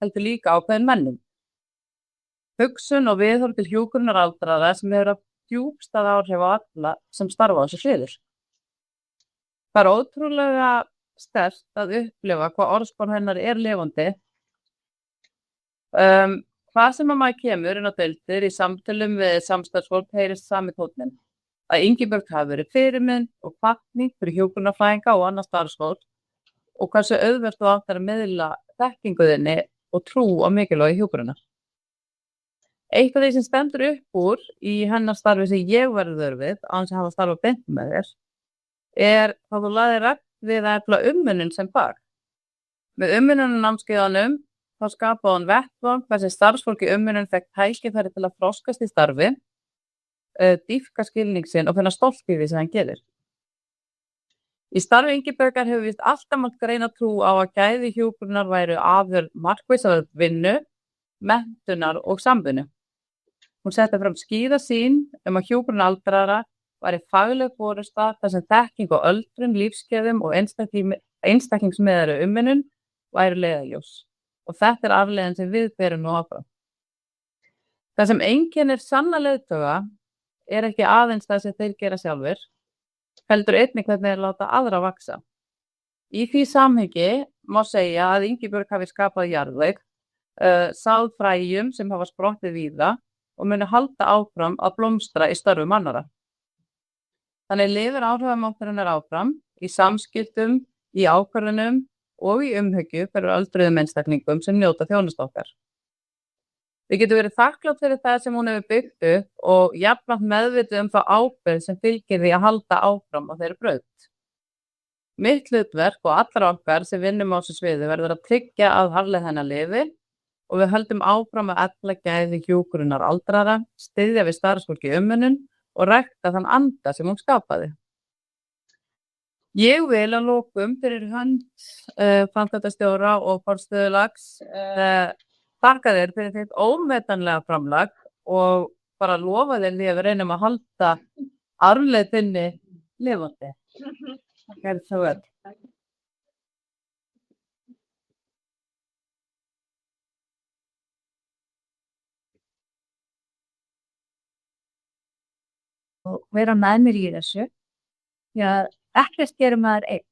heldur líka ákveðin menning. Hugsun og viðhorf til hjúkrunar aldraðra sem hefur haft djúpstæð áhrif á alla sem starfa á þessu sviði. Það ótrúlega sterkt að upplifa hvað orðspor hennar lifandi. Hvað sem að maður kemur inn á deildir í samtölum við samstarfsfólk heyrist sami tónninn. Að Ingibjörg hafi verið fyrirmynd og hvatning fyrir hjúkrunarfræðinga og annað starfsfólk og hversu auðvelt þú átt að miðla þekkinguðinni og trú á mikilvægi hjúkrunar. Eitt af því sem stendur upp úr í hennar starfi sem ég verður við, án sem hafa starfað beint með þér, hvað þú lagðir rækt við að efla umönnun sem fag. Með umönnunarnámskeiðunum þá skapaði hún vettvang þar sem starfsfólk í umönnun fekk tækifæri til að þroskast í starfi, dýpka skilning sinn og finna stolt í því sem hann gerir. Í starfi Ingibjörgar hefur víst alltaf mátt greina trú á að gæði hjúkrunar væru afurð markvissar vinnu, menntunar og samvinnu. Hún setti fram skýra sýn að hjúkrun aldraðra væri fagleg forysta þar sem þekking og öldrun, lífsgæðum og einstaklingsmiðaðri umönnun væru leiðarljós. Og þetta afleiðan sem við berum nú áfram. Það sem einkennir sanna leiðtoga ekki aðeins það sem þeir gera sjálfur, heldur einnig hvernig þeir láta aðra vaxa. Í því samhengi má segja að Ingibjörg hafi skapað jarðveg, sáð fræjum sem hafa sprottið víða og muni halda áfram að blómstra í störfum annarra. Þannig lifir áhrifamátturinnar áfram í samskiptum, í ákvörðunum og í umhyggju fyrir öldruðum einstaklingum sem njóta þjónustu okkar. Við getum verið þakklátt fyrir það sem hún hefur byggt upp og jafnframt meðvituð þá ábyrgð sem fylgir því að halda áfram á þeirri braut. Mitt hlutverk og allra okkar sem vinnum á þessu sviði verður að tryggja að harleið hennar lifi og við höldum áfram að efla gæði hjúkrunar aldraðra, styðja við starfsfólki í umönnun og rækta þann anda sem hún skapaði. Ég vil að lokum fyrir hönd framkvæmdastjóra og forstöðulags þakka þér fyrir þitt ómetanlega framlag og bara lofa þér því að við reynum að halda arfleið þinni lifandi. Gerð þau öll. og vera með mér í þessu. Því að ekkert gerir maður einn.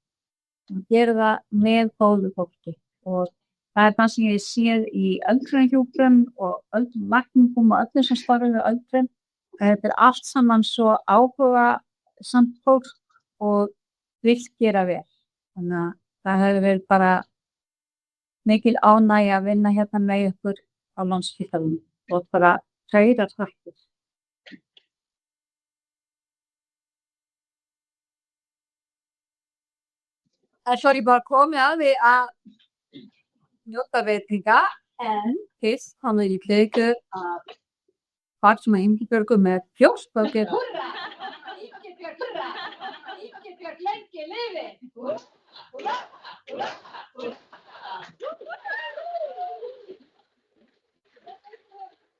Maður gerir það með góðu fólki og það er það sem ég séð í öldrunarhjúkrum og öldrunarlækningum og öllu sem starfa við öldrun. Þetta er allt saman svo áhugasamt fólk og vill gera vel. Þannig að það hefur verið bara mikil ánægja að vinna hérna með ykkur á Landspítalanum og bara hreiðar þakkir. Svo er ég bara komið að því að njóta veitinga en fyrst hann er í kleikur að fara sem að Ingibjörgu með fjósböggir. Hurra! Ingibjörg, hurra! Ingibjörg lengi lifi! Hurra! Hurra!